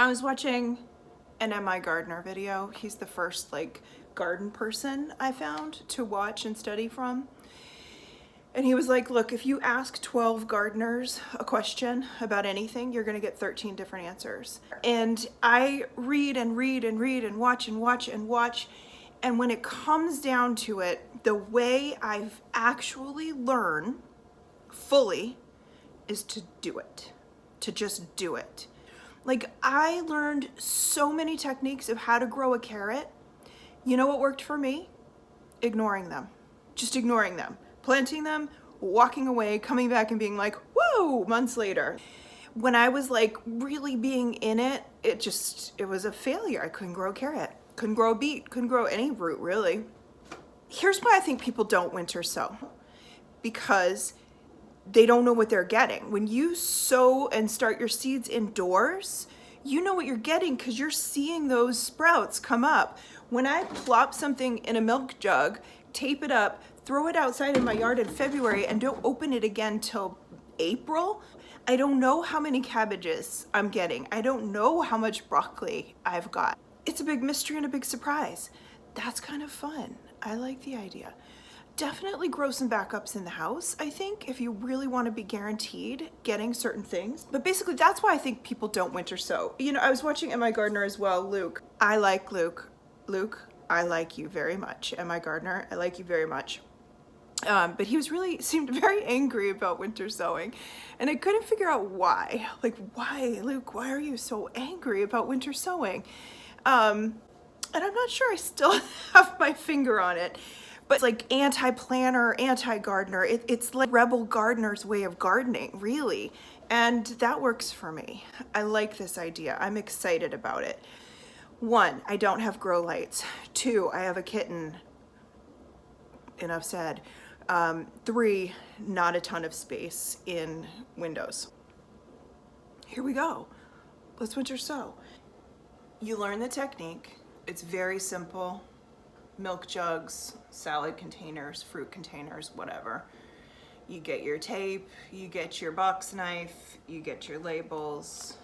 I was watching an M.I. Gardner video. He's the first like garden person I found to watch and study from. And he was like, look, if you ask 12 gardeners a question about anything, you're gonna get 13 different answers. And I read and read and read and watch and watch and watch. And when it comes down to it, the way I've actually learned fully is to do it, to just do it. Like, I learned so many techniques of how to grow a carrot. You know what worked for me? Ignoring them. Just ignoring them. Planting them, walking away, coming back and being like, whoa, months later. When I was like really being in it, it was a failure. I couldn't grow a carrot, couldn't grow a beet, couldn't grow any root really. Here's why I think people don't winter sow. Because they don't know what they're getting. When you sow and start your seeds indoors, you know what you're getting because you're seeing those sprouts come up. When I plop something in a milk jug, tape it up, throw it outside in my yard in February and don't open it again till April, I don't know how many cabbages I'm getting. I don't know how much broccoli I've got. It's a big mystery and a big surprise. That's kind of fun. I like the idea. Definitely grow some backups in the house, I think, if you really want to be guaranteed getting certain things. But basically, that's why I think people don't winter sow. You know, I was watching M.I. Gardner as well, Luke. I like Luke. Luke, I like you very much. M.I. Gardner, I like you very much. But he seemed very angry about winter sowing. And I couldn't figure out why. Like, why, Luke, why are you so angry about winter sowing? And I'm not sure I still have my finger on it. But it's like anti-planner, anti-gardener. It's like rebel gardener's way of gardening, really. And that works for me. I like this idea. I'm excited about it. 1, I don't have grow lights. 2, I have a kitten. Enough said. 3, not a ton of space in windows. Here we go. Let's winter sow. You learn the technique. It's very simple. Milk jugs, salad containers, fruit containers, whatever. You get your tape, you get your box knife, you get your labels,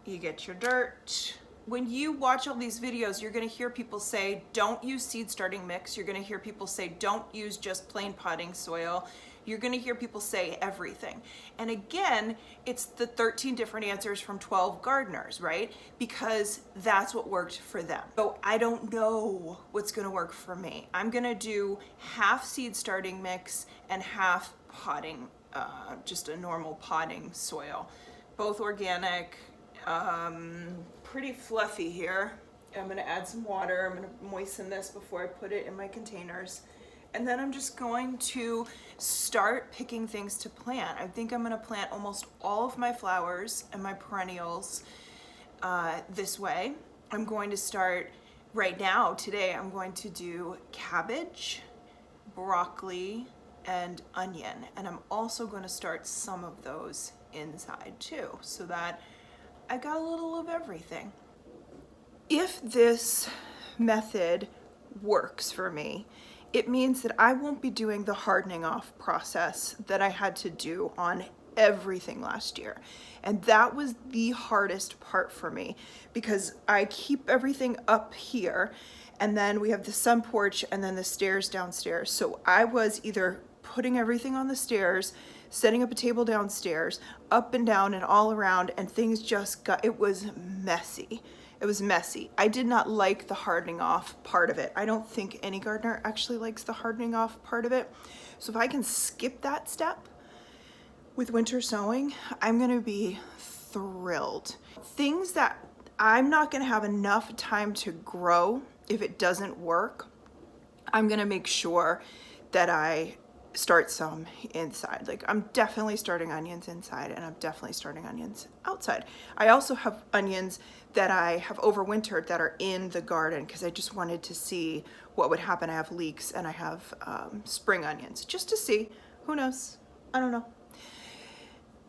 you get your dirt. When you watch all these videos, you're gonna hear people say, don't use seed starting mix. You're gonna hear people say, don't use just plain potting soil. You're gonna hear people say everything. And again, it's the 13 different answers from 12 gardeners, right? Because that's what worked for them. So I don't know what's gonna work for me. I'm gonna do half seed starting mix and half potting, just a normal potting soil. Both organic, pretty fluffy here. I'm gonna add some water. I'm gonna moisten this before I put it in my containers. And then I'm just going to start picking things to plant. I think I'm gonna plant almost all of my flowers and my perennials this way. I'm going to start right now, today, I'm going to do cabbage, broccoli, and onion. And I'm also gonna start some of those inside too, so that I got a little of everything. If this method works for me, it means that I won't be doing the hardening off process that I had to do on everything last year. And that was the hardest part for me because I keep everything up here and then we have the sun porch and then the stairs downstairs. So I was either putting everything on the stairs, setting up a table downstairs, up and down and all around, and things just it was messy. It was messy. I did not like the hardening off part of it. I don't think any gardener actually likes the hardening off part of it. So if I can skip that step with winter sowing, I'm gonna be thrilled. Things that I'm not gonna have enough time to grow if it doesn't work, I'm gonna make sure that I start some inside. Like I'm definitely starting onions inside and I'm definitely starting onions outside. I also have onions that I have overwintered that are in the garden because I just wanted to see what would happen. I have leeks and I have spring onions just to see. Who knows? I don't know.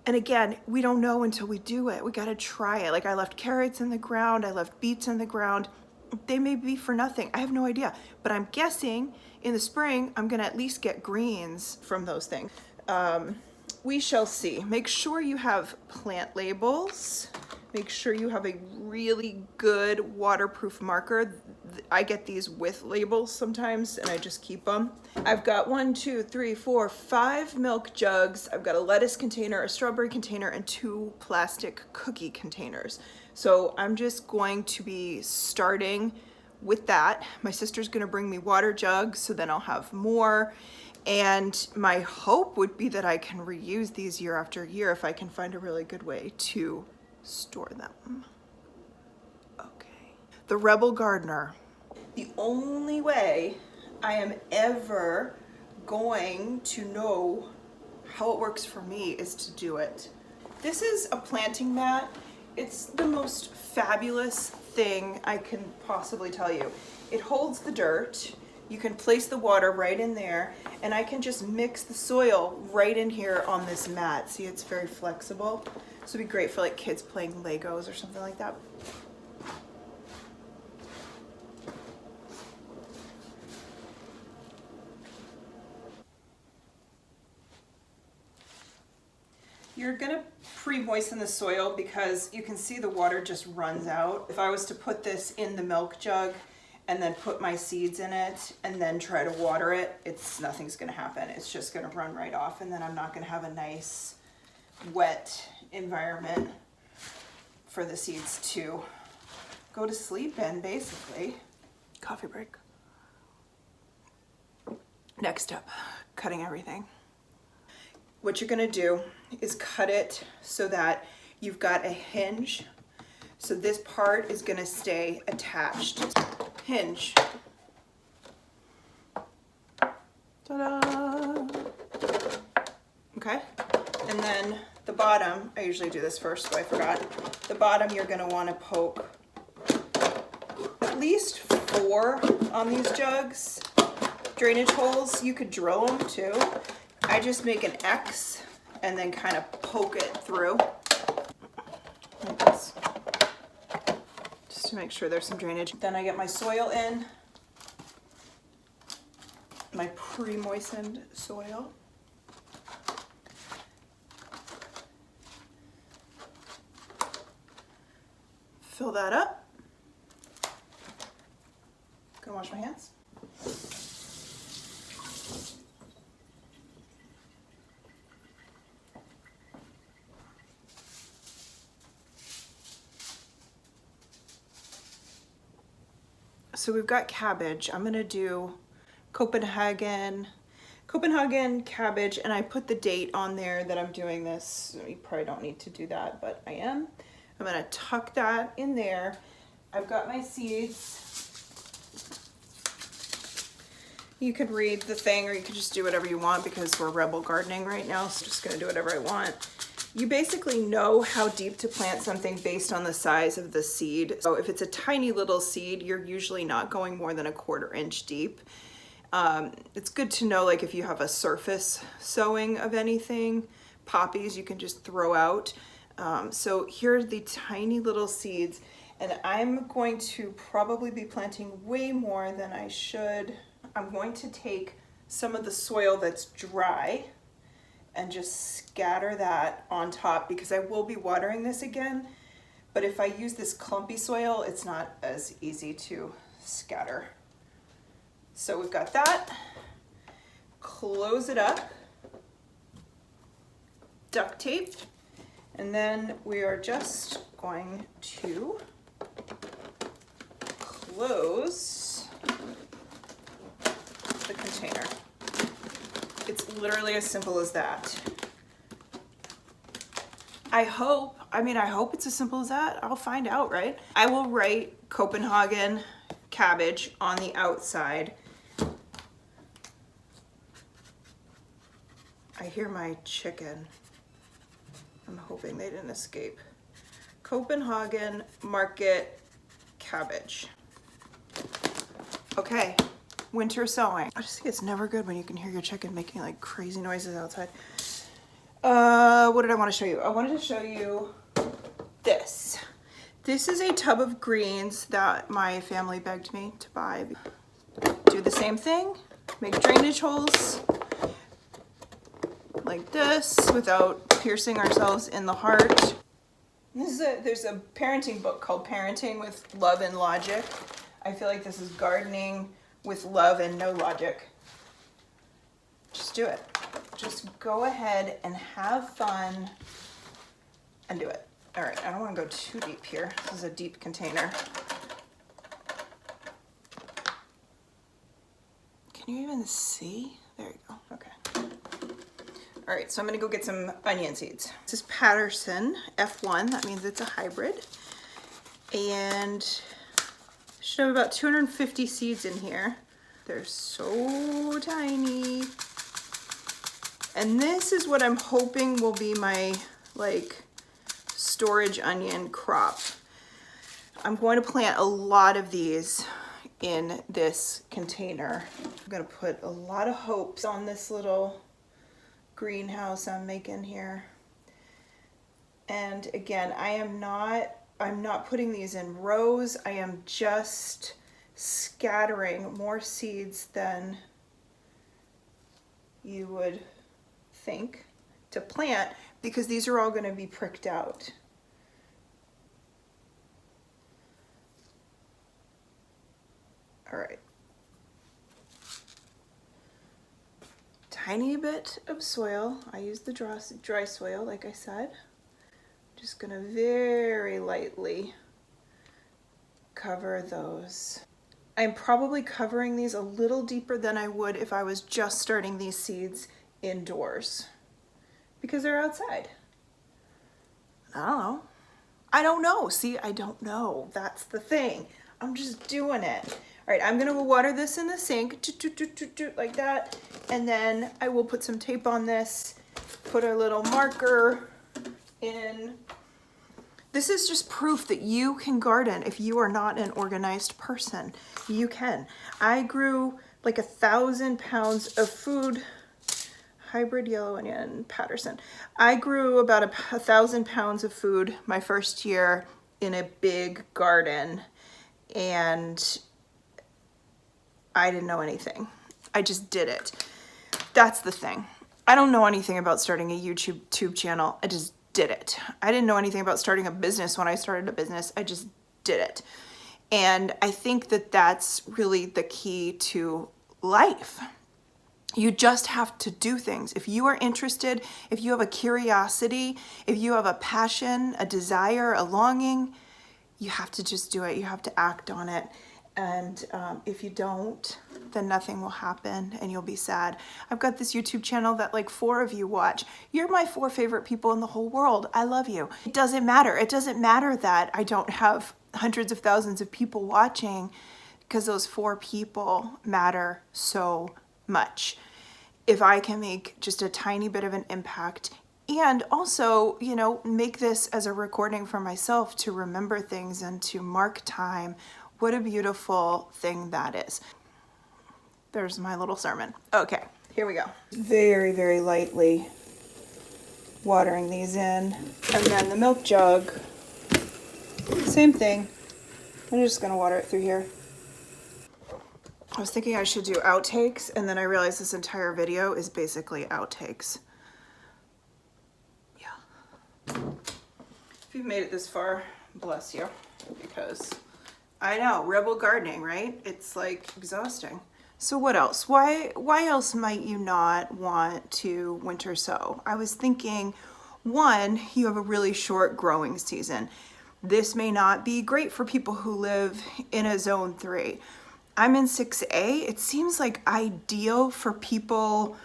And again, we don't know until we do it. We got to try it. Like I left carrots in the ground. I left beets in the ground. They may be for nothing. I have no idea. But I'm guessing in the spring, I'm gonna at least get greens from those things. We shall see. Make sure you have plant labels Make sure you have a really good waterproof marker. I get these with labels sometimes and I just keep them. I've got 1, 2, 3, 4, 5 milk jugs. I've got a lettuce container, a strawberry container, and 2 plastic cookie containers. So I'm just going to be starting with that. My sister's gonna bring me water jugs, so then I'll have more. And my hope would be that I can reuse these year after year if I can find a really good way to store them. Okay. The Rebel Gardener. The only way I am ever going to know how it works for me is to do it. This is a planting mat. It's the most fabulous thing I can possibly tell you. It holds the dirt. You can place the water right in there, and I can just mix the soil right in here on this mat. See, it's very flexible. This would be great for like kids playing Legos or something like that. You're gonna pre-moisten the soil because you can see the water just runs out. If I was to put this in the milk jug and then put my seeds in it and then try to water it, nothing's gonna happen. It's just gonna run right off, and then I'm not gonna have a nice wet environment for the seeds to go to sleep in, basically. Coffee break. Next step, cutting everything. What you're gonna do is cut it so that you've got a hinge. So this part is gonna stay attached. Hinge. Ta-da! Okay, and then the bottom, I usually do this first, so I forgot. The bottom, you're gonna wanna poke at least 4 on these jugs. Drainage holes, you could drill them too. I just make an X and then kind of poke it through like this, just to make sure there's some drainage. Then I get my soil in, my pre-moistened soil. Fill that up. Gonna wash my hands. So we've got cabbage. I'm gonna do Copenhagen cabbage, and I put the date on there that I'm doing this. You probably don't need to do that, but I am. I'm gonna tuck that in there. I've got my seeds. You could read the thing, or you could just do whatever you want because we're rebel gardening right now, so just gonna do whatever I want. You basically know how deep to plant something based on the size of the seed. So if it's a tiny little seed, you're usually not going more than 1/4 inch deep. It's good to know, like if you have a surface sowing of anything, poppies you can just throw out. So here are the tiny little seeds, and I'm going to probably be planting way more than I should. I'm going to take some of the soil that's dry and just scatter that on top because I will be watering this again. But if I use this clumpy soil, it's not as easy to scatter. So we've got that. Close it up. Duct tape. And then we are just going to close the container. It's literally as simple as that. I hope it's as simple as that. I'll find out, right? I will write Copenhagen cabbage on the outside. I hear my chicken. I'm hoping they didn't escape. Copenhagen market cabbage. Okay. Winter sowing. I just think it's never good when you can hear your chicken making like crazy noises outside. What did I want to show you? I wanted to show you this. This is a tub of greens that my family begged me to buy. Do the same thing, make drainage holes like this without piercing ourselves in the heart. There's a parenting book called Parenting with Love and Logic. I feel like this is gardening with love and no logic. Just do it. Just go ahead and have fun and do it. All right, I don't want to go too deep here. This is a deep container. Can you even see? There you go. Okay. All right, so I'm gonna go get some onion seeds. This is Patterson F1. That means it's a hybrid. And should have about 250 seeds in here. They're so tiny. And this is what I'm hoping will be my like storage onion crop. I'm going to plant a lot of these in this container. I'm gonna put a lot of hopes on this little greenhouse I'm making here. And again, I'm not putting these in rows. I am just scattering more seeds than you would think to plant, because these are all going to be pricked out. All right. Tiny bit of soil. I use the dry soil, like I said. Just gonna very lightly cover those. I'm probably covering these a little deeper than I would if I was just starting these seeds indoors, because they're outside. I don't know. See, I don't know. That's the thing. I'm just doing it. All right, I'm gonna water this in the sink, like that, and then I will put some tape on this, put a little marker in. This is just proof that you can garden if you are not an organized person. You can. I grew like 1,000 pounds of food, hybrid yellow onion, Patterson. I grew about 1,000 pounds of food my first year in a big garden, and I didn't know anything. I just did it. That's the thing. I don't know anything about starting a YouTube channel. I just did it. I didn't know anything about starting a business when I started a business. I just did it. And I think that that's really the key to life. You just have to do things. If you are interested, if you have a curiosity, if you have a passion, a desire, a longing, you have to just do it. You have to act on it. And if you don't, then nothing will happen and you'll be sad. I've got this YouTube channel that like 4 of you watch. You're my 4 favorite people in the whole world. I love you. It doesn't matter. It doesn't matter that I don't have hundreds of thousands of people watching, because those 4 people matter so much. If I can make just a tiny bit of an impact, and also, you know, make this as a recording for myself to remember things and to mark time, what a beautiful thing that is. There's my little sermon. Okay, here we go. Very, very lightly watering these in. And then the milk jug, same thing. I'm just gonna water it through here. I was thinking I should do outtakes, and then I realized this entire video is basically outtakes. Yeah. If you've made it this far, bless you, because I know, rebel gardening, right? It's like exhausting. So what else? Why else might you not want to winter sow? I was thinking, one, you have a really short growing season. This may not be great for people who live in a zone 3. I'm in 6A. It seems like ideal for people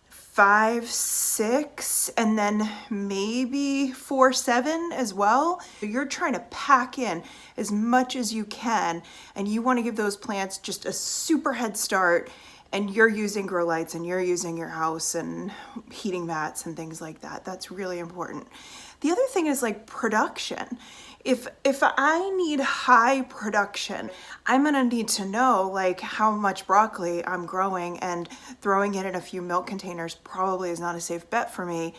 5, 6, and then maybe 4, 7 as well. You're trying to pack in as much as you can, and you want to give those plants just a super head start, and you're using grow lights and you're using your house and heating mats and things like that. That's really important. The other thing is like production. If I need high production, I'm gonna need to know like how much broccoli I'm growing, and throwing it in a few milk containers probably is not a safe bet for me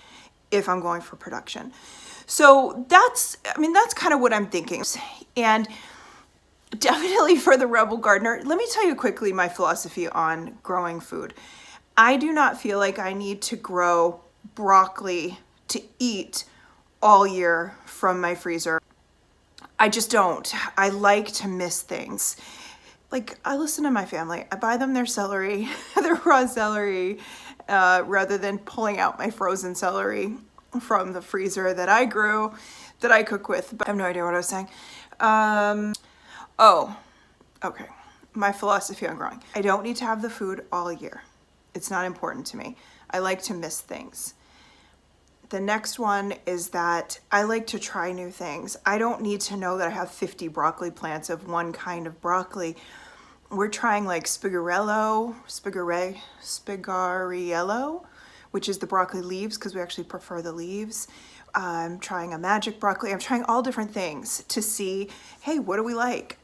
if I'm going for production. So that's kind of what I'm thinking. And definitely for the rebel gardener, let me tell you quickly my philosophy on growing food. I do not feel like I need to grow broccoli to eat all year from my freezer. I just don't. I like to miss things. Like, I listen to my family. I buy them their celery, their raw celery, rather than pulling out my frozen celery from the freezer that I grew, that I cook with. But I have no idea what I was saying. Oh, okay. My philosophy on growing. I don't need to have the food all year. It's not important to me. I like to miss things. The next one is that I like to try new things. I don't need to know that I have 50 broccoli plants of one kind of broccoli. We're trying like spigariello, which is the broccoli leaves, because we actually prefer the leaves. I'm trying a magic broccoli. I'm trying all different things to see, hey, what do we like?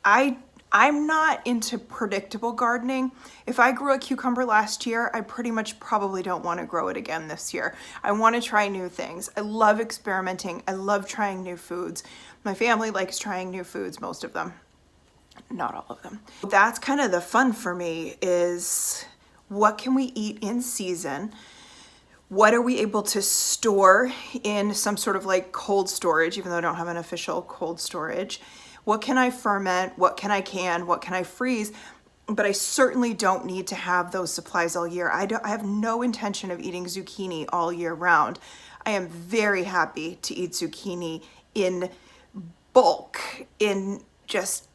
I'm not into predictable gardening. If I grew a cucumber last year, I pretty much probably don't want to grow it again this year. I want to try new things. I love experimenting. I love trying new foods. My family likes trying new foods, most of them. Not all of them. That's kind of the fun for me, is what can we eat in season? What are we able to store in some sort of like cold storage, even though I don't have an official cold storage? What can I ferment? What can I can? What can I freeze? But I certainly don't need to have those supplies all year. I have no intention of eating zucchini all year round. I am very happy to eat zucchini in bulk, in just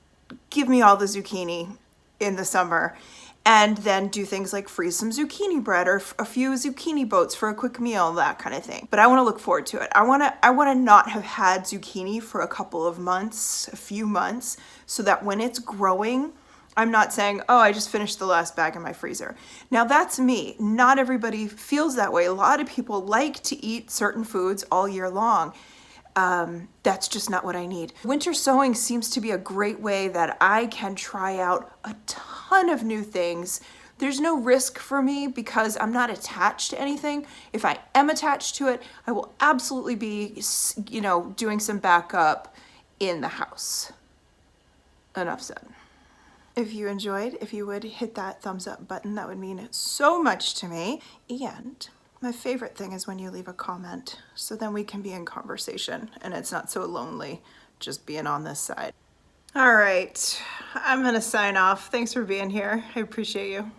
give me all the zucchini in the summer, and then do things like freeze some zucchini bread or a few zucchini boats for a quick meal, that kind of thing. But I want to look forward to it. I want to not have had zucchini for a couple of months, a few months, so that when it's growing, I'm not saying, oh, I just finished the last bag in my freezer. Now that's me. Not everybody feels that way. A lot of people like to eat certain foods all year long. That's just not what I need. Winter sowing seems to be a great way that I can try out a ton of new things. There's no risk for me because I'm not attached to anything. If I am attached to it, I will absolutely be, doing some backup in the house. Enough said. If you enjoyed, if you would hit that thumbs up button, that would mean so much to me. And my favorite thing is when you leave a comment, so then we can be in conversation and it's not so lonely just being on this side. All right, I'm gonna sign off. Thanks for being here. I appreciate you.